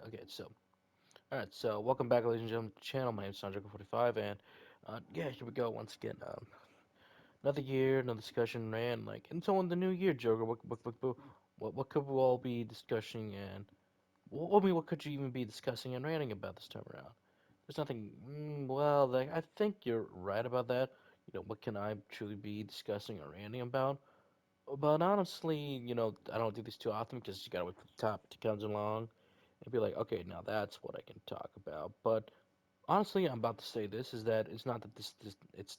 Okay, alright, so welcome back, ladies and gentlemen, to the channel. My name is Sanjay45, and yeah, here we go once again. Another year, another discussion, and and so in the new year, Joker, what could we all be discussing, and what could you even be discussing and ranting about this time around? There's nothing. Well, I think you're right about that. What can I truly be discussing or ranting about? But honestly, I don't do this too often because you gotta wait for the topic to come along and be like, okay, now that's what I can talk about. But honestly, I'm about to say this is that it's not that it's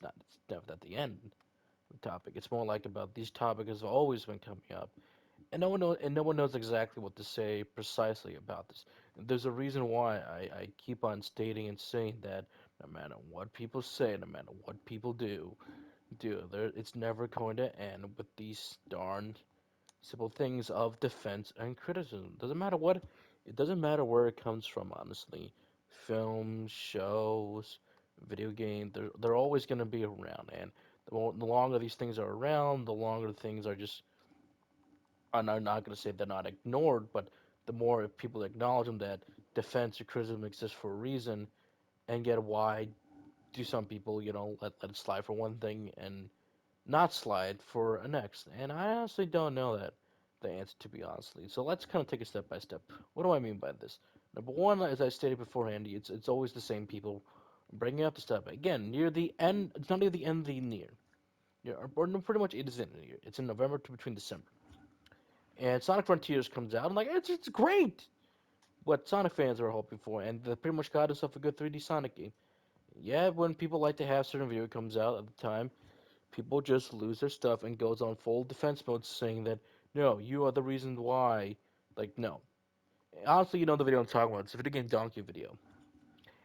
never at the end of the topic. It's more like about these topics have always been coming up, and no one knows exactly what to say precisely about this. And there's a reason why I keep on stating and saying that no matter what people say, no matter what people do, it's never going to end with these darn simple things of defense and criticism. It doesn't matter where it comes from, honestly. Films, shows, video games, they're always going to be around. And the longer these things are around, the longer things are just, I'm not going to say they're not ignored, but the more people acknowledge them that defense or criticism exists for a reason, and yet why do some people, let it slide for one thing and not slide for a next? And I honestly don't know the answer, to be honestly. So let's kind of take it step by step. What do I mean by this? Number one, as I stated beforehand, it's always the same people bringing up the stuff again near the end. It's not near the end of the year. Yeah, or no, pretty much it is in the year. It's in November to between December, and Sonic Frontiers comes out. I'm like, it's great. What Sonic fans are hoping for, and they pretty much got themselves a good 3D Sonic game. Yeah, when people like to have certain video comes out at the time, people just lose their stuff and goes on full defense mode saying that, no, you are the reason why. Like, no. Honestly, you know the video I'm talking about. It's a video game Donkey video.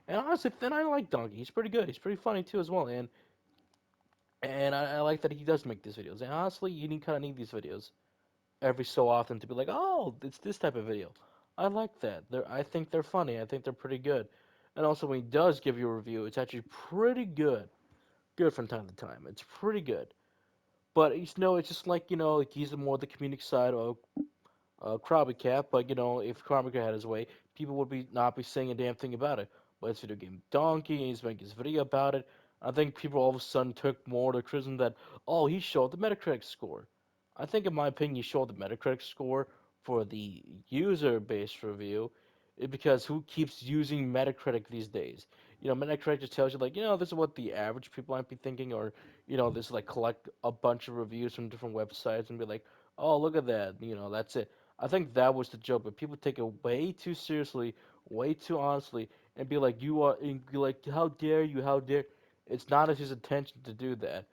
And honestly, then I like Donkey. He's pretty good. He's pretty funny too as well. And I like that he does make these videos. And honestly, you kind of need these videos every so often to be like, oh, it's this type of video. I like that. I think they're funny. I think they're pretty good. And also, when he does give you a review, it's actually pretty good. Good from time to time. It's pretty good. But it's just like like he's more the comedic side of Krabby Cat. But if Krabby Cat had his way, people would be not be saying a damn thing about it. But it's video game Donkey, and he's making his video about it. I think people all of a sudden took more to criticism that he showed the Metacritic score. I think, in my opinion, he showed the Metacritic score for the user-based review, because who keeps using Metacritic these days? Metacritic just tells you like, this is what the average people might be thinking, or this like collect a bunch of reviews from different websites and be like, oh, look at that, that's it. I think that was the joke, but people take it way too seriously, way too honestly, and be like, and be like, how dare you, how dare? It's not his intention to do that,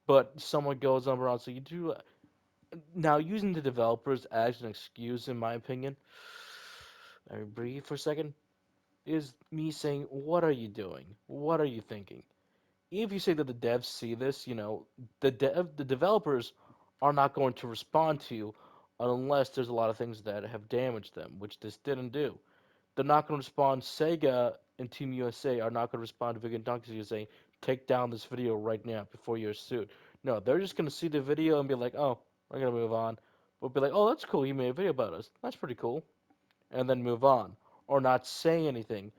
but someone goes on around. So you do now using the developers as an excuse, in my opinion. Let me breathe for a second. Is me saying, what are you doing? What are you thinking? If you say that the devs see this, the developers are not going to respond to you unless there's a lot of things that have damaged them, which this didn't do. They're not going to respond. Sega and Team USA are not going to respond to Vegan Donkeys saying, take down this video right now before you're sued. No, they're just going to see the video and be like, oh, we're going to move on. We'll be like, oh, that's cool. You made a video about us. That's pretty cool. And then move on. Or not say anything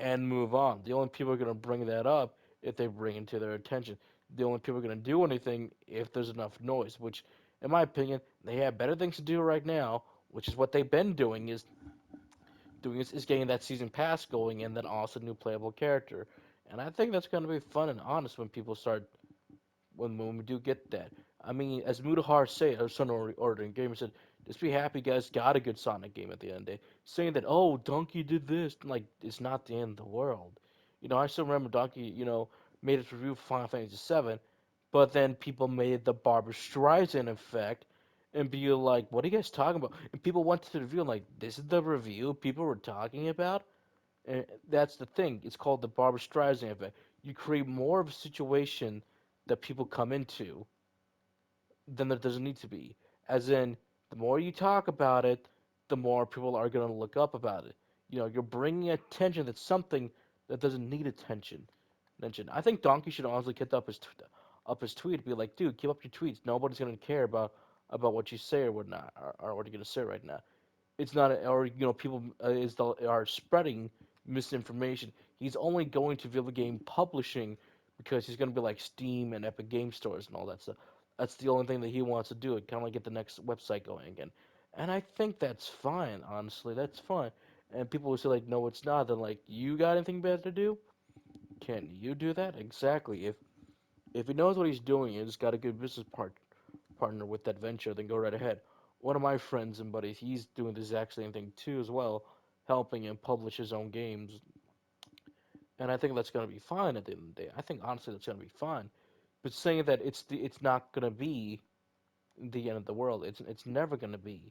and move on. The only people are going to bring that up if they bring it to their attention. The only people are going to do anything if there's enough noise, which, in my opinion, they have better things to do right now, which is what they've been doing is getting that season pass going, and then also new playable character. And I think that's going to be fun and honest when people start when we do get that. I mean, as Mutahar said, or Son Ordering Gamer said, just be happy guys got a good Sonic game at the end of the day. Saying that, oh, Donkey did this, like, it's not the end of the world. I still remember Donkey, made his review of Final Fantasy VII, but then people made the Barbara Streisand effect and be like, what are you guys talking about? And people went to the review and like, this is the review people were talking about? And that's the thing. It's called the Barbara Streisand effect. You create more of a situation that people come into than there doesn't need to be. As in, the more you talk about it, the more people are going to look up about it. You're bringing attention to something that doesn't need attention. I think Donkey should honestly get up his tweet, be like, dude, keep up your tweets. Nobody's going to care about what you say or whatnot, or what you're going to say right now. it's not, or people are spreading misinformation. He's only going to video game publishing because he's going to be like Steam and Epic Game Stores and all that stuff. That's the only thing that he wants to do. It kind of like get the next website going again, and I think that's fine. Honestly, that's fine. And people will say like, no, it's not. Then like, you got anything better to do? Can you do that? Exactly. If he knows what he's doing and he's got a good partner with that venture, then go right ahead. One of my friends and buddies, he's doing the exact same thing too as well, helping him publish his own games, and I think that's gonna be fine at the end of the day. I think honestly that's gonna be fine. But saying that it's not gonna be the end of the world, it's never gonna be.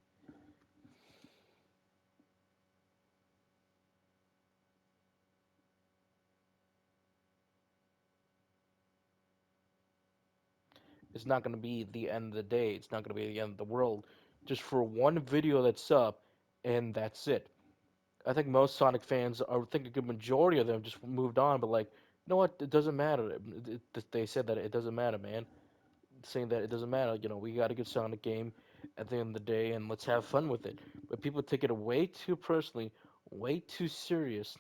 It's not gonna be the end of the day. It's not gonna be the end of the world. Just for one video that's up, and that's it. I think most Sonic fans, I think a good majority of them just moved on, but like, you know what? It doesn't matter. They said that it doesn't matter, man. Saying that it doesn't matter. We got a good Sonic game at the end of the day, and let's have fun with it. But people take it way too personally, way too serious,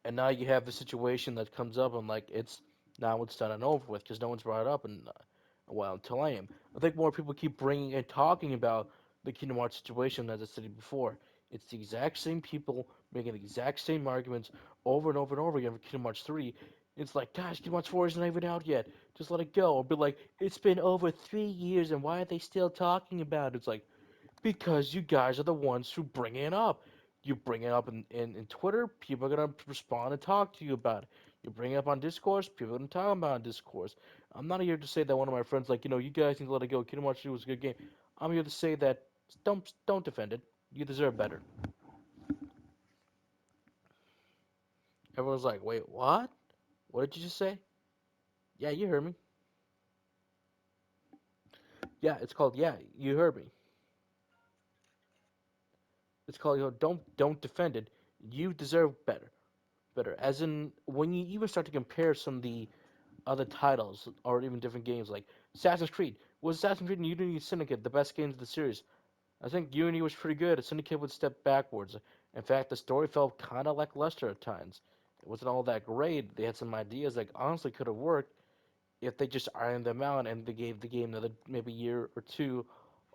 and now you have the situation that comes up, and like it's done and over with because no one's brought it up, and well, until I am. I think more people keep bringing and talking about the Kingdom Hearts situation as I said before. It's the exact same people making the exact same arguments over and over and over again for Kingdom Hearts 3. It's like, gosh, Kingdom Hearts 4 isn't even out yet. Just let it go. Or be like, it's been over 3 years and why are they still talking about it? It's like, because you guys are the ones who bring it up. You bring it up in Twitter, people are going to respond and talk to you about it. You bring it up on Discourse, people are going to talk about it on Discourse. I'm not here to say that one of my friends, like, you guys need to let it go. Kingdom Hearts 2 was a good game. I'm here to say that don't defend it. You deserve better. Everyone's like, wait, what? What did you just say? Yeah, you heard me. Yeah, it's called, yeah, you heard me. It's called, don't defend it. You deserve better. Better. As in, when you even start to compare some of the other titles or even different games like Assassin's Creed. Was Assassin's Creed and Unity Syndicate the best games of the series? I think Unity was pretty good. Syndicate would step backwards. In fact, the story felt kind of lackluster at times. It wasn't all that great. They had some ideas that honestly could have worked if they just ironed them out and they gave the game another maybe year or two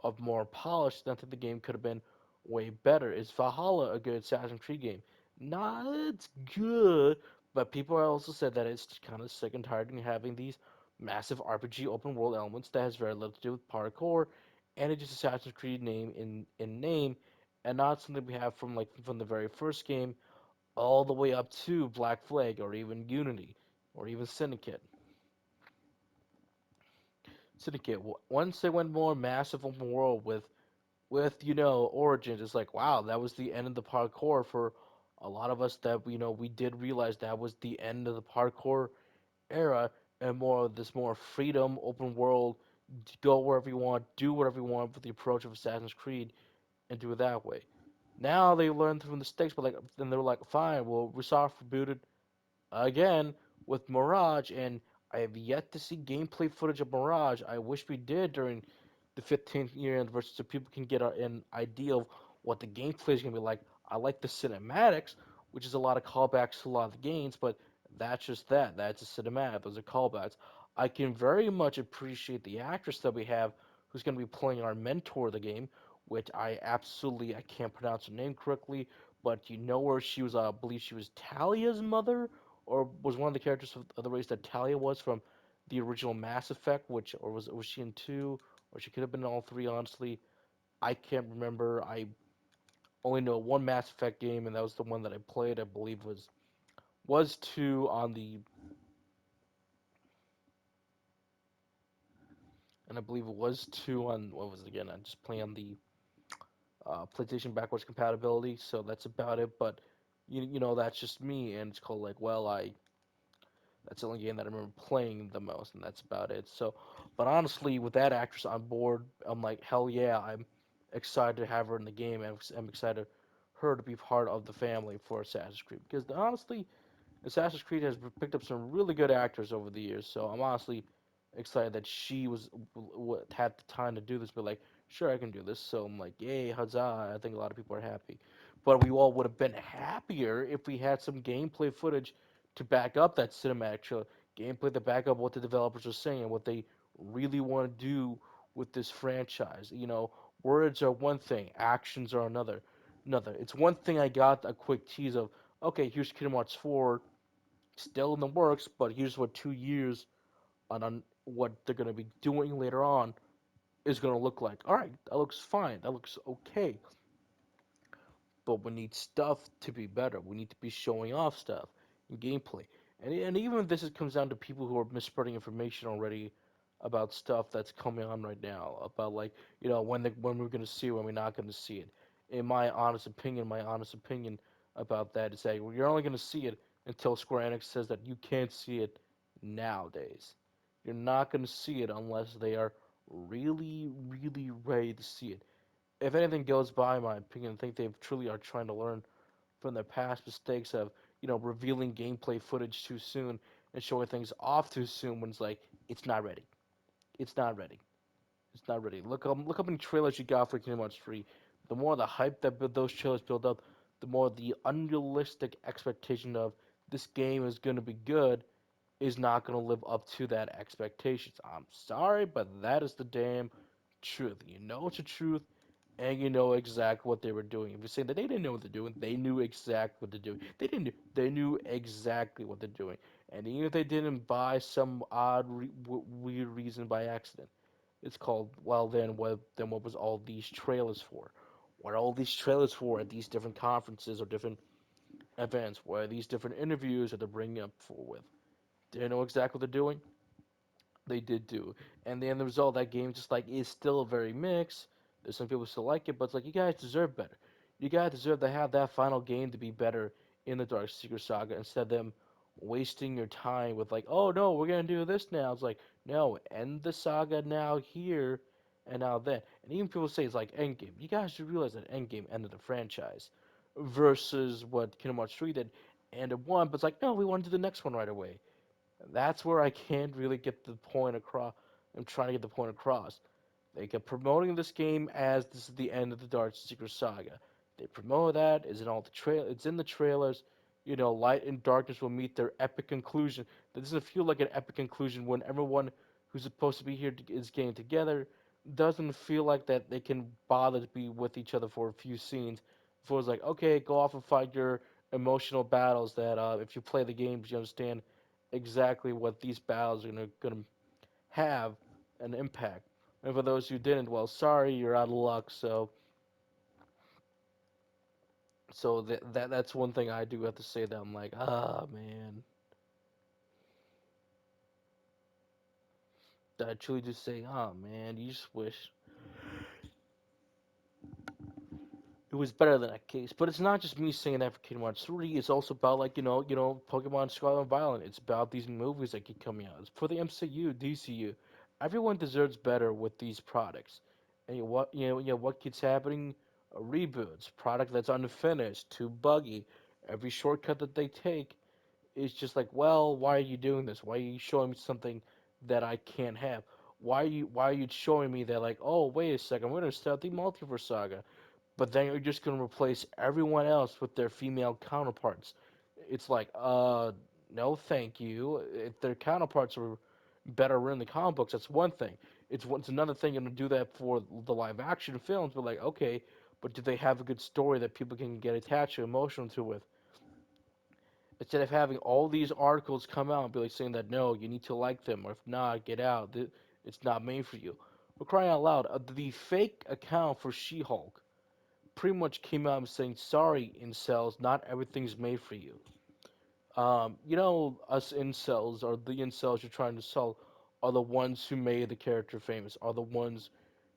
of more polish. Then I think the game could have been way better. Is Valhalla a good Assassin's Creed game? Not it's good, but people also said that it's kind of sick and tired of having these massive RPG open world elements that has very little to do with parkour, and it's just Assassin's Creed name in name, and not something we have from from the very first game all the way up to Black Flag or even Unity or even Syndicate. Syndicate. Once they went more massive open world with Origins, it's like wow, that was the end of the parkour for a lot of us. That we did realize that was the end of the parkour era, and more of this more freedom, open world, go wherever you want, do whatever you want with the approach of Assassin's Creed, and do it that way. Now they learned from the mistakes, but then they're like, fine, well, we soft rebooted again with Mirage, and I have yet to see gameplay footage of Mirage. I wish we did during the 15th year anniversary so people can get an idea of what the gameplay is going to be like. I like the cinematics, which is a lot of callbacks to a lot of the games, but that's just that. That's a cinematic. Those are callbacks. I can very much appreciate the actress that we have who's going to be playing our mentor of the game, which I can't pronounce her name correctly, but you know where she was, I believe she was Talia's mother, or was one of the characters of the race that Talia was from the original Mass Effect, which or was she in two, or she could have been in all three. Honestly, I can't remember. I only know one Mass Effect game, and that was the one that I played. I believe was two on the, and I believe it was two on what was it again? I just play on the PlayStation backwards compatibility, so that's about it. But that's just me, and it's called like well I That's the only game that I remember playing the most, and that's about it. So, but honestly, with that actress on board, I'm like, hell yeah, I'm excited to have her in the game, and I'm excited her to be part of the family for Assassin's Creed. Because honestly, Assassin's Creed has picked up some really good actors over the years. So I'm honestly excited that she had the time to do this, but like, sure, I can do this. So I'm like, yay, huzzah! I think a lot of people are happy, but we all would have been happier if we had some gameplay footage to back up that cinematic trailer. Gameplay to back up what the developers are saying, what they really want to do with this franchise. Words are one thing, actions are another. Another. It's one thing I got a quick tease of. Okay, here's Kingdom Hearts 4, still in the works, but here's what 2 years on what they're going to be doing later on is going to look like. All right, that looks fine. That looks okay. But we need stuff to be better. We need to be showing off stuff in gameplay. And even if this comes down to people who are misspreading information already about stuff that's coming on right now, about like, when we're going to see it, when we're not going to see it. In my honest opinion about that is that you're only going to see it until Square Enix says that you can't see it nowadays. You're not going to see it unless they are really, really ready to see it. If anything goes by my opinion, I think they truly are trying to learn from their past mistakes of, revealing gameplay footage too soon and showing things off too soon when it's like, it's not ready. It's not ready. It's not ready. Look up any trailers you got for Kingdom Hearts 3. The more the hype that those trailers build up, the more the unrealistic expectation of this game is going to be good is not going to live up to that expectations. I'm sorry, but that is the damn truth. You know it's the truth, and you know exactly what they were doing. If you're saying that they didn't know what they're doing, they knew exactly what they're doing. They knew exactly what they're doing. And even if they didn't buy some odd, weird reason by accident, it's called, well, then what was all these trailers for? What are all these trailers for at these different conferences or different events? What are these different interviews that they're bringing up for with? They know exactly what they're doing. They did do, and the end result, that game just like is still very mixed. There's some people still like it, but it's like you guys deserve better. You guys deserve to have that final game to be better in the Dark Secret Saga instead of them wasting your time with like, oh no, we're gonna do this now. It's like, no, end the saga now here and now then. And even people say it's like Endgame. You guys should realize that Endgame ended the franchise versus what Kingdom Hearts 3 did, and it won. But it's like, no, we want to do the next one right away. That's where I can't really get the point across. I'm trying to get the point across. They kept promoting this game as this is the end of the Dark Secret Saga. They promote that. Is in all the trail. It's in the trailers. Light and darkness will meet their epic conclusion. That doesn't feel like an epic conclusion when everyone who's supposed to be here is getting together. Doesn't feel like that they can bother to be with each other for a few scenes. Before it's like, okay, go off and fight your emotional battles. That if you play the games, you understand exactly what these battles are gonna have an impact. And for those who didn't, well, sorry, you're out of luck. So that's one thing I do have to say that I'm like, man, that I truly just say, man, you just wish it was better than that case. But it's not just me saying that for Kingdom Hearts 3. It's also about like Pokemon Scarlet and Violet. It's about these movies that keep coming out. It's for the MCU, DCU. Everyone deserves better with these products. And what keeps happening? Reboots, product that's unfinished, too buggy. Every shortcut that they take is just like, well, why are you doing this? Why are you showing me something that I can't have? Why are you showing me that like, oh, wait a second, we're gonna start the multiverse saga, but then you're just gonna replace everyone else with their female counterparts. It's like, no, thank you. If their counterparts are better in the comic books, that's one thing. It's another thing you're gonna do that for the live action films, but like, okay, but do they have a good story that people can get attached to, emotional to with? Instead of having all these articles come out and be like saying that no, you need to like them, or if not, get out. It's not made for you. We're crying out loud. The fake account for She-Hulk pretty much came out and saying, "Sorry, incels, not everything's made for you." Us incels, or the incels you're trying to sell, are the ones who made the character famous, are the ones,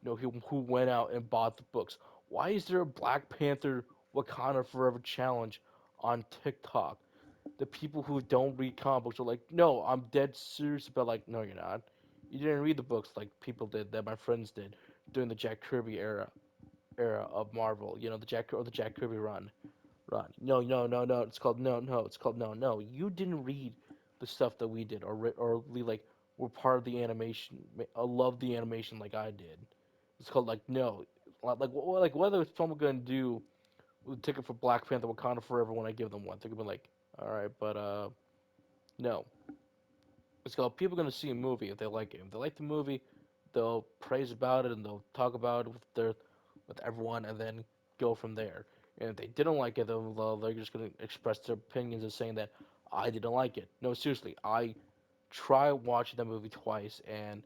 who went out and bought the books. Why is there a Black Panther Wakanda Forever challenge on TikTok? The people who don't read comic books are like, no, I'm dead serious about like, no, you're not. You didn't read the books like people did, that my friends did during the Jack Kirby era of Marvel. The Jack Kirby run. No, no, no, no. It's called no, no. It's called no, no. You didn't read the stuff that we did, or like were part of the animation, loved the animation like I did. It's called like no, like whether someone gonna do a ticket for Black Panther Wakanda Forever when I give them one, they're gonna be like, all right, but no. It's called people gonna see a movie if they like it. If they like the movie, they'll praise about it and they'll talk about it with everyone and then go from there. And if they didn't like it, they're just gonna express their opinions and saying that I didn't like it. No, seriously, I tried watching that movie twice and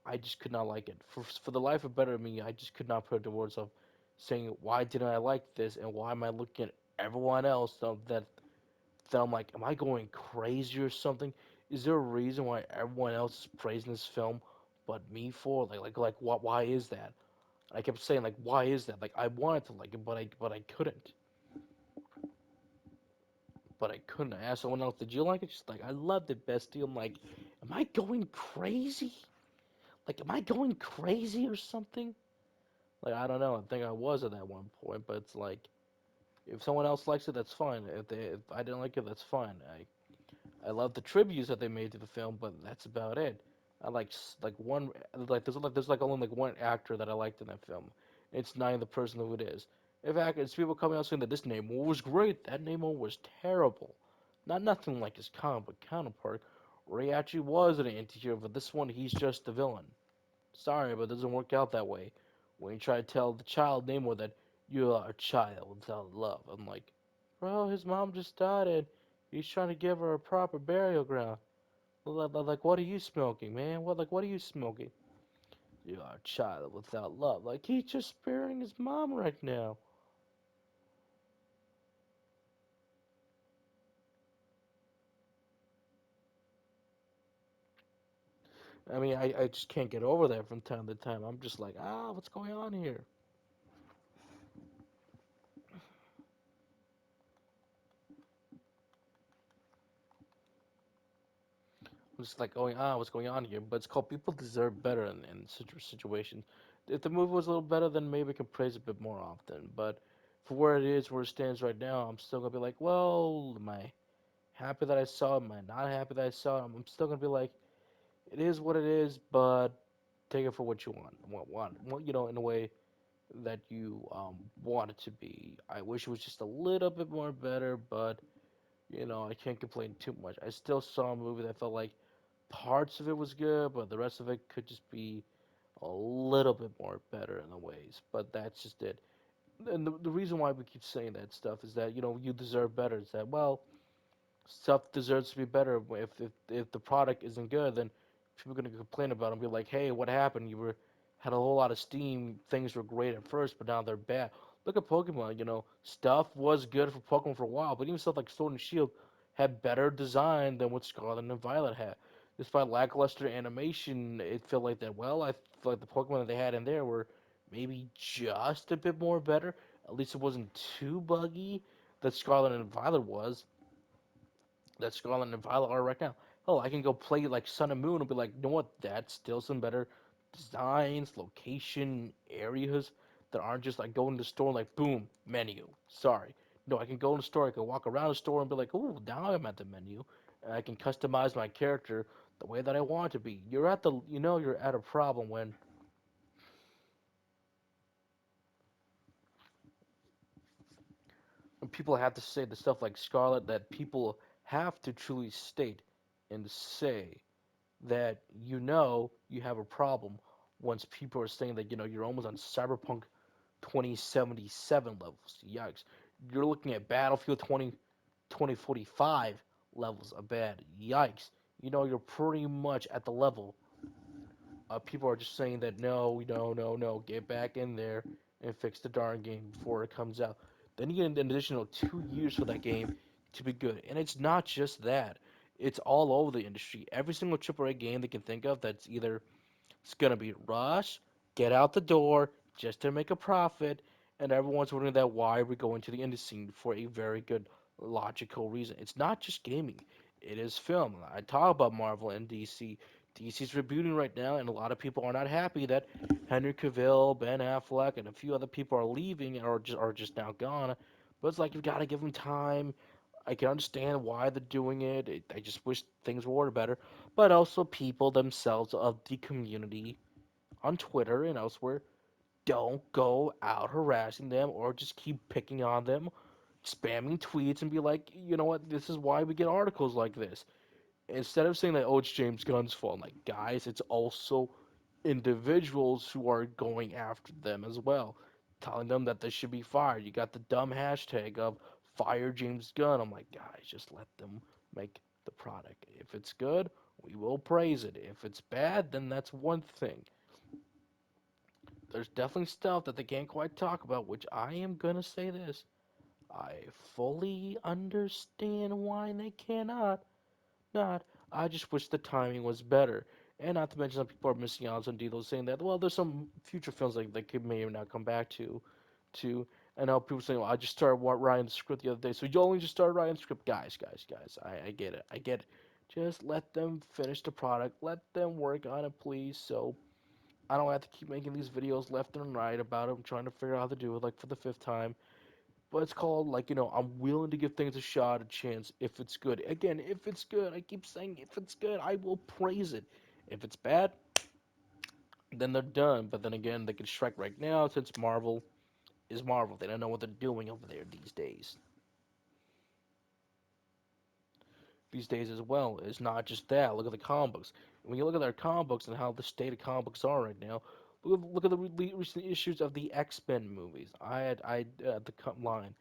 I just could not like it. For the life of better me, I just could not put into words of saying why didn't I like this and why am I looking at everyone else that I'm like, am I going crazy or something? Is there a reason why everyone else is praising this film but me for like what? Why is that? I kept saying like, why is that? Like I wanted to like it, but I couldn't. But I couldn't. I asked someone else, did you like it? She's like, I loved it, bestie. I'm like, am I going crazy? Like, am I going crazy or something? Like I don't know. I think I was at that one point, but it's like if someone else likes it, that's fine. If I didn't like it, that's fine. I love the tributes that they made to the film, but that's about it. I like one there's like only like one actor that I liked in that film. It's not the person who it is. In fact, it's people coming out saying that this Namor was great. That Namor was terrible. Not nothing like his comic book counterpart, where he actually was an anti-hero. But this one, he's just the villain. Sorry, but it doesn't work out that way. When you try to tell the child Namor that you are a child without love, I'm like, bro, his mom just died and he's trying to give her a proper burial ground. Like, what are you smoking, man? What are you smoking? You are a child without love. Like, he's just burying his mom right now. I mean, I just can't get over that from time to time. I'm just like, what's going on here? I'm just like going, what's going on here? But it's called People Deserve Better in situations. If the movie was a little better, then maybe I can praise it a bit more often. But for where it is, where it stands right now, I'm still gonna be like, well, am I happy that I saw it? Am I not happy that I saw it? I'm still gonna be like, it is what it is, but take it for what you want, in a way that you want it to be. I wish it was just a little bit more better, but I can't complain too much. I still saw a movie that felt like parts of it was good, but the rest of it could just be a little bit more better in the ways. But that's just it. And the reason why we keep saying that stuff is that you deserve better. Is that, well, stuff deserves to be better. If the product isn't good, then people are gonna complain about it and be like, "Hey, what happened? You were had a whole lot of steam. Things were great at first, but now they're bad." Look at Pokemon. Stuff was good for Pokemon for a while, but even stuff like Sword and Shield had better design than what Scarlet and Violet had. Despite lackluster animation, it felt like that. Well, I feel like the Pokemon that they had in there were maybe just a bit more better. At least it wasn't too buggy that Scarlet and Violet was that Scarlet and Violet are right now. Oh, I can go play like Sun and Moon and be like, you know what? That's still some better designs, location, areas that aren't just like going to the store and like boom menu. Sorry, no, I can go in the store. I can walk around the store and be like, oh, now I'm at the menu. And I can customize my character the way that I want it to be. You're at a problem when people have to say the stuff like Scarlet that people have to truly state and say that you have a problem once people are saying that you're almost on Cyberpunk 2077 levels. Yikes. You're looking at Battlefield 2045 levels of bad. Yikes. You're pretty much at the level. People are just saying that no, no, no, no, get back in there and fix the darn game before it comes out. Then you get an additional 2 years for that game to be good. And it's not just that. It's all over the industry. Every single AAA game they can think of that's either it's gonna be rush, get out the door just to make a profit, and everyone's wondering that why we're going to the indie scene for a very good logical reason. It's not just gaming; it is film. I talk about Marvel and DC. DC's rebooting right now, and a lot of people are not happy that Henry Cavill, Ben Affleck, and a few other people are leaving or just now gone. But it's like you've got to give them time. I can understand why they're doing it. I just wish things were better. But also, people themselves of the community on Twitter and elsewhere don't go out harassing them or just keep picking on them, spamming tweets and be like, you know what, this is why we get articles like this. Instead of saying that, oh, it's James Gunn's fault, like, guys, it's also individuals who are going after them as well, telling them that they should be fired. You got the dumb hashtag of fire James Gunn. I'm like, guys, just let them make the product. If it's good, we will praise it. If it's bad, then that's one thing. There's definitely stuff that they can't quite talk about, which I am gonna say this. I fully understand why they cannot. Not. I just wish the timing was better. And not to mention some people are missing out on some deals saying that, well, there's some future films like they could may or not come back to. And now people saying, well, I just started writing the script the other day. So you only just started writing the script. Guys. I get it. I get it. Just let them finish the product. Let them work on it, please. So I don't have to keep making these videos left and right about it. I'm trying to figure out how to do it, like for the fifth time. But it's called, like, I'm willing to give things a shot, a chance, if it's good. Again, if it's good, I keep saying if it's good, I will praise it. If it's bad, then they're done. But then again, they can strike right now since Marvel is Marvel. They don't know what they're doing over there these days. These days as well. It's not just that. Look at the comic books. When you look at their comic books and how the state of comic books are right now, look at the recent issues of the X-Men movies. I the line.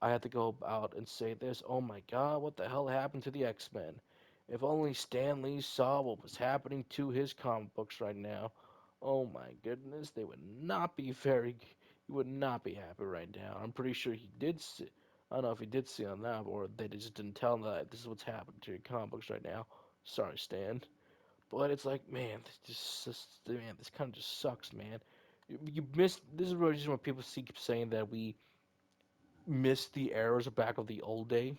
I had to go out and say this. Oh my God, what the hell happened to the X-Men? If only Stan Lee saw what was happening to his comic books right now. Oh my goodness, they would not be very. He would not be happy right now. I'm pretty sure he did see. I don't know if he did see on that, or they just didn't tell him that this is what's happening to your comic books right now. Sorry, Stan. But it's like, man, man, this kind of just sucks, man. You miss. This is really just when people keep saying that we miss the eras back of the old day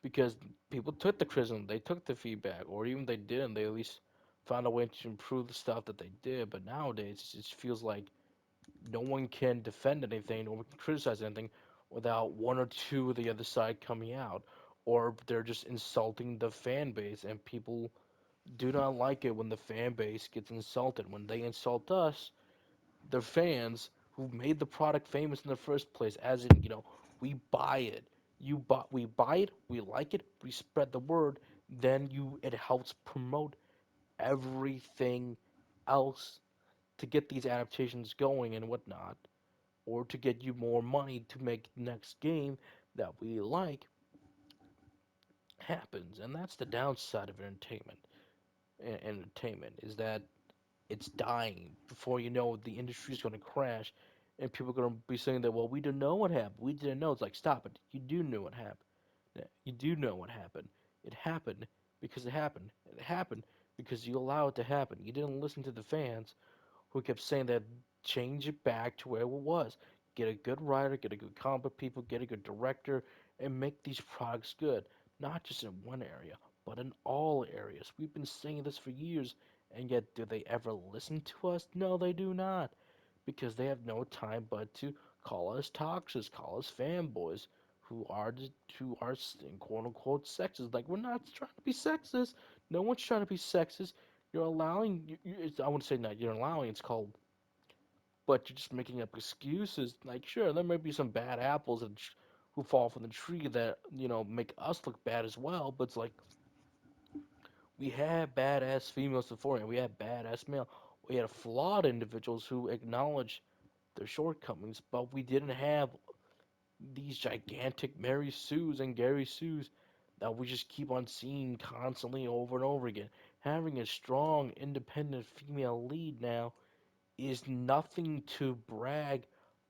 because people took the criticism, they took the feedback, or even they didn't, they at least found a way to improve the stuff that they did. But nowadays, it just feels like no one can defend anything, no one can criticize anything without one or two of the other side coming out, or they're just insulting the fan base, and people do not like it when the fan base gets insulted. When they insult us, the fans who made the product famous in the first place, as in, we buy it. We buy it, we like it, we spread the word, then it helps promote everything else to get these adaptations going and whatnot, or to get you more money to make the next game that we like happens. And that's the downside of entertainment. Entertainment is that it's dying. Before you know it, the industry is going to crash, and people are going to be saying that, well, we didn't know what happened. We didn't know. It's like, stop it. You do know what happened. Yeah, you do know what happened. It happened because it happened. It happened because you allow it to happen. You didn't listen to the fans who kept saying that change it back to where it was. Get a good writer, get a good comic book people, get a good director, and make these products good. Not just in one area, but in all areas. We've been saying this for years, and yet do they ever listen to us? No, they do not. Because they have no time but to call us toxics, call us fanboys, who are quote unquote sexist. Like, we're not trying to be sexist. No one's trying to be sexist. You're allowing. I wouldn't say not. You're allowing. It's called. But you're just making up excuses. Like, sure, there might be some bad apples who fall from the tree that make us look bad as well. But it's like we had badass females before, and we had badass male. We had flawed individuals who acknowledge their shortcomings, but we didn't have these gigantic Mary Sues and Gary Sues that we just keep on seeing constantly over and over again. Having a strong, independent female lead now is nothing to brag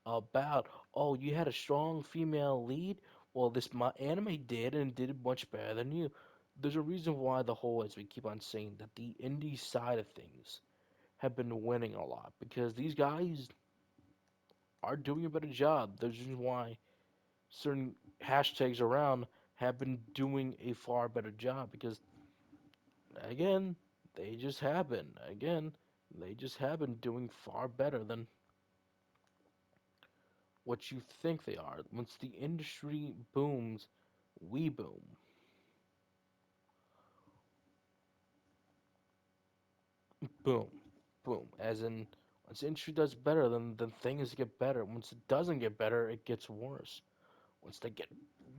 about. Oh, you had a strong female lead? Well, this anime did and did it much better than you. There's a reason why the whole, as we keep on saying, that the indie side of things have been winning a lot because these guys are doing a better job. There's a reason why certain hashtags around have been doing a far better job because, again, they just have been. Again, they just have been doing far better than what you think they are. Once the industry booms, we boom. Boom. Boom. As in, once the industry does better, then things get better. Once it doesn't get better, it gets worse. Once they get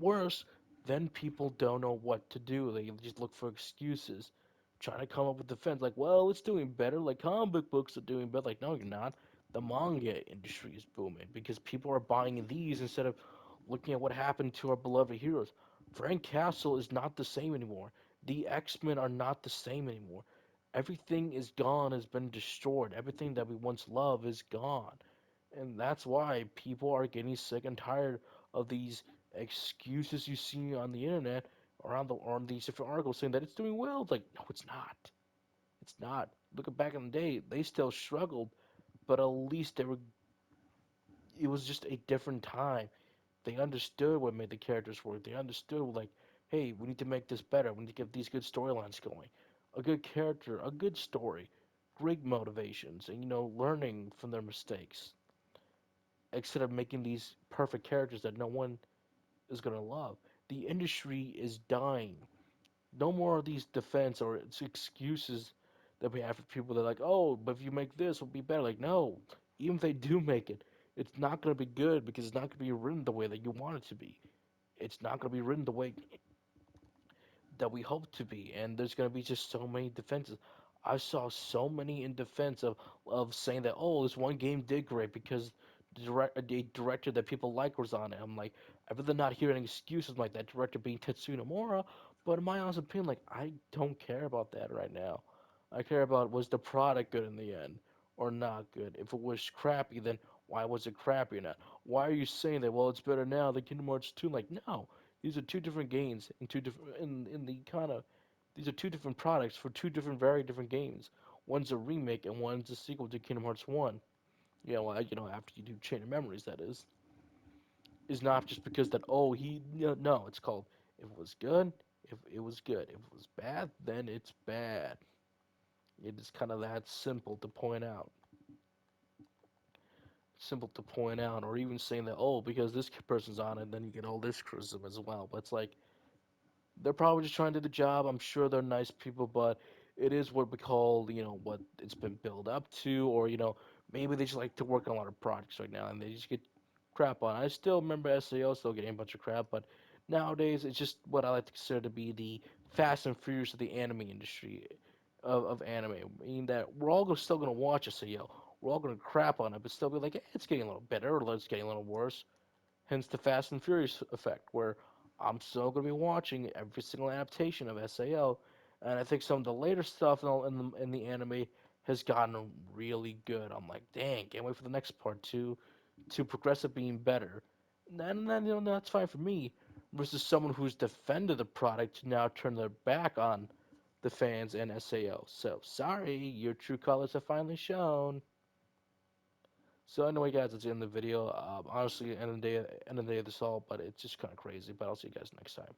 worse, then people don't know what to do. They just look for excuses, trying to come up with defense. Like, well, it's doing better. Like, comic books are doing better. Like, no, you're not. The manga industry is booming because people are buying these instead of looking at what happened to our beloved heroes. Frank Castle is not the same anymore. The X-Men are not the same anymore. Everything is gone, has been destroyed. Everything that we once loved is gone. And that's why people are getting sick and tired of these excuses you see on the internet or on these different articles saying that it's doing well. It's like, no, it's not. It's not. Looking back in the day, they still struggled, but at least they were. It was just a different time. They understood what made the characters work. They understood like, hey, we need to make this better. We need to get these good storylines going, a good character, a good story, great motivations, and learning from their mistakes instead of making these perfect characters that no one is gonna love. The industry is dying. No more of these defense or excuses that we have for people that are like, oh, but if you make this, it'll be better. Like, no, even if they do make it, it's not gonna be good because it's not gonna be written the way that you want it to be. It's not gonna be written the way that we hope to be, and there's gonna be just so many defenses. I saw so many in defense of saying that this one game did great because the director that people like was on it. I'm like, I'd rather not hear any excuses like that director being Tetsuya Nomura, but in my honest opinion, like I don't care about that right now. I care about was the product good in the end or not good. If it was crappy, then why was it crappy or not? Why are you saying that? Well, it's better now than Kingdom Hearts 2. Like, no, these are two different games in two different in the kind of these are two different products for two different very different games. One's a remake and one's a sequel to Kingdom Hearts 1. After you do Chain of Memories, that is not just because that no, it's called if it was good, if it was good. If it was bad, then it's bad. It is kind of that simple to point out. Simple to point out, or even saying that because this person's on it, then you get all this criticism as well. But it's like they're probably just trying to do the job. I'm sure they're nice people, but it is what we call, what it's been built up to, or maybe they just like to work on a lot of projects right now and they just get crap on. I still remember SAO still getting a bunch of crap, but nowadays it's just what I like to consider to be the Fast and Furious of the anime industry of anime, meaning that we're all still gonna watch SAO. We're all gonna crap on it, but still be like, it's getting a little better, or it's getting a little worse. Hence the Fast and Furious effect, where I'm still going to be watching every single adaptation of SAO, and I think some of the later stuff in the anime has gotten really good. I'm like, dang, can't wait for the next part to progress it being better. And then that's fine for me. Versus someone who's defended the product to now turn their back on the fans and SAO. So sorry, your true colors have finally shown. So anyway, guys, that's the end of the video. Honestly, end of the day of this all, but it's just kind of crazy. But I'll see you guys next time.